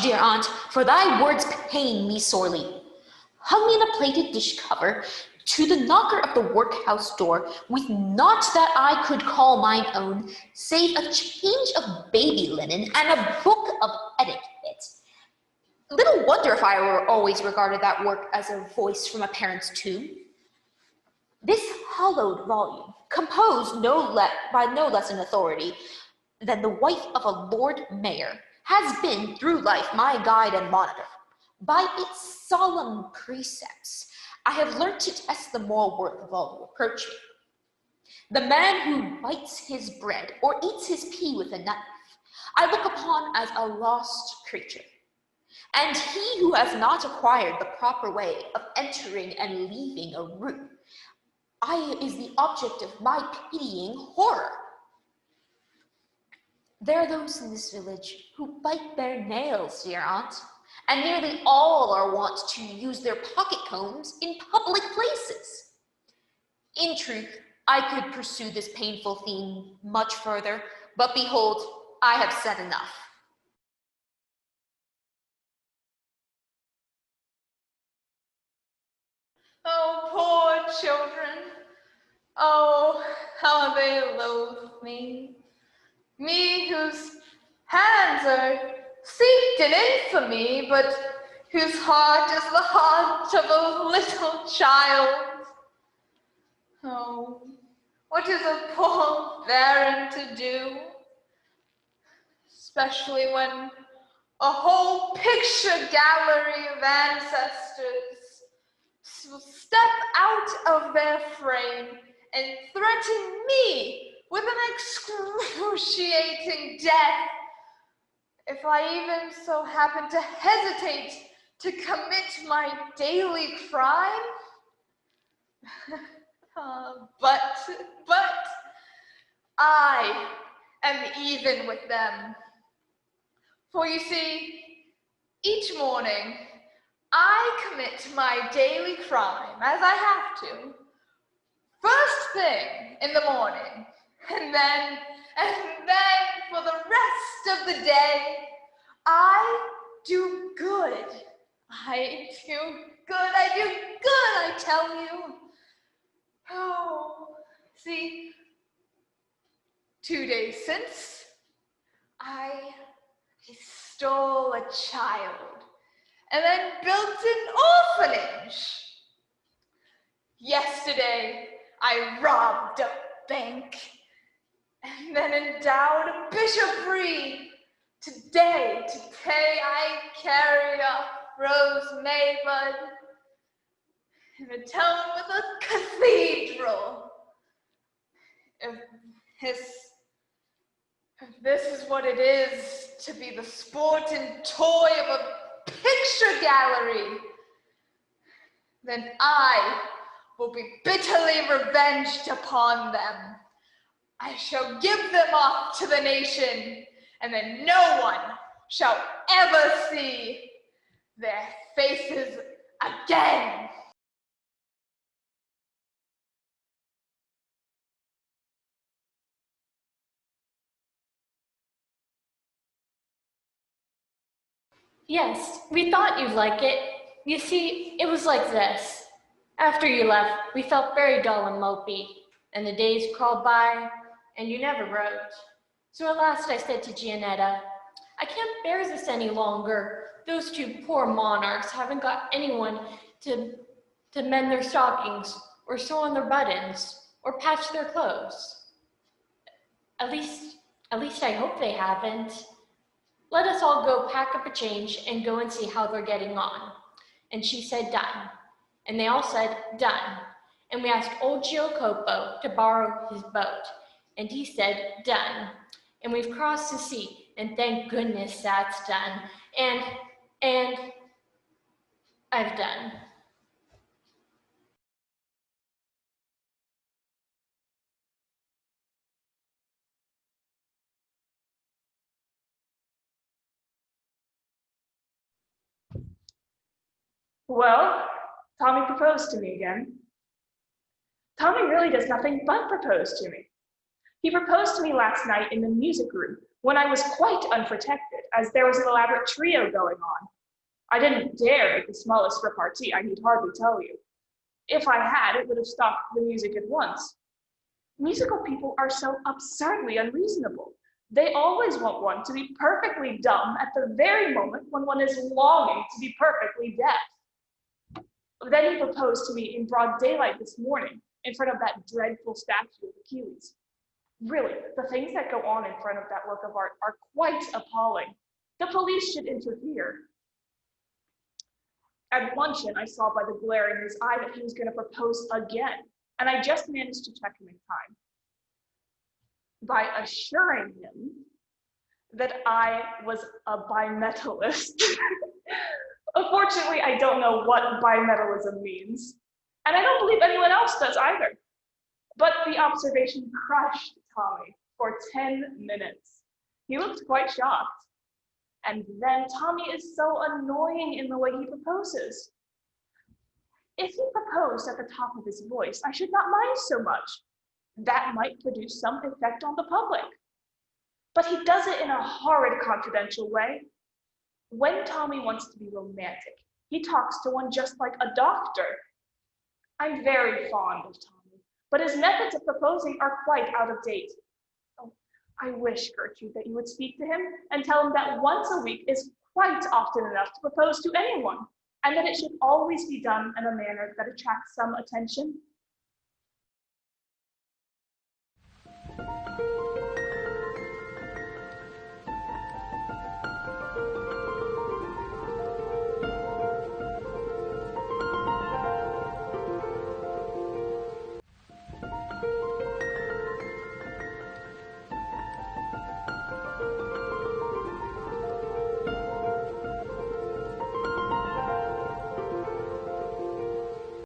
dear aunt, for thy words pain me sorely. Hung in a plated dish cover, to the knocker of the workhouse door, with naught that I could call mine own, save a change of baby linen and a book of etiquette. Little wonder if I were always regarded that work as a voice from a parent's tomb. This hallowed volume, composed by no less an authority than the wife of a Lord Mayor, has been through life my guide and monitor. By its solemn precepts, I have learnt to test the moral worth of all who approach me. The man who bites his bread or eats his pea with a knife, I look upon as a lost creature. And he who has not acquired the proper way of entering and leaving a room, is the object of my pitying horror. There are those in this village who bite their nails, dear aunt, and nearly all are wont to use their pocket combs in public places. In truth, I could pursue this painful theme much further, but behold, I have said enough. Oh, poor children. Oh, how they loathe me. Me whose hands are steeped in infamy, but whose heart is the heart of a little child. Oh, what is a poor baron to do? Especially when a whole picture gallery of ancestors will step out of their frame and threaten me with an excruciating death if I even so happen to hesitate to commit my daily crime. But I am even with them. For you see, each morning I commit my daily crime, as I have to, first thing in the morning, and then for the rest of the day, I do good. I do good, I tell you. Oh, see, 2 days since, I stole a child and then built an orphanage. Yesterday, I robbed a bank and then endowed a bishopric. Today, I carried a rose Maybud in a town with a cathedral. If this is what it is to be the sport and toy of a picture gallery, then I will be bitterly revenged upon them. I shall give them off to the nation, and then no one shall ever see their faces again. Yes, we thought you'd like it. You see, it was like this. After you left, we felt very dull and mopey, and the days crawled by, and you never wrote. So at last I said to Gianetta, I can't bear this any longer. Those two poor monarchs haven't got anyone to mend their stockings, or sew on their buttons, or patch their clothes. At least I hope they haven't. Let us all go pack up a change and go and see how they're getting on. And she said, done. And they all said, done. And we asked old Giocopo to borrow his boat. And he said, done. And we've crossed the sea, and thank goodness that's done. And I've done. Well, Tommy proposed to me again. Tommy really does nothing but propose to me. He proposed to me last night in the music room when I was quite unprotected, as there was an elaborate trio going on. I didn't dare make the smallest repartee, I need hardly tell you. If I had, it would have stopped the music at once. Musical people are so absurdly unreasonable. They always want one to be perfectly dumb at the very moment when one is longing to be perfectly deaf. Then he proposed to me in broad daylight this morning in front of that dreadful statue of Achilles. Really, the things that go on in front of that work of art are quite appalling. The police should interfere. At luncheon, I saw by the glare in his eye that he was going to propose again, and I just managed to check him in time by assuring him that I was a bimetallist. Unfortunately, I don't know what bimetallism means, and I don't believe anyone else does either. But the observation crushed Tommy for 10 minutes. He looked quite shocked. And then Tommy is so annoying in the way he proposes. If he proposed at the top of his voice, I should not mind so much. That might produce some effect on the public. But he does it in a horrid confidential way. When Tommy wants to be romantic, he talks to one just like a doctor. I'm very fond of Tommy, but his methods of proposing are quite out of date. Oh, I wish, Gertrude, that you would speak to him and tell him that once a week is quite often enough to propose to anyone, and that it should always be done in a manner that attracts some attention.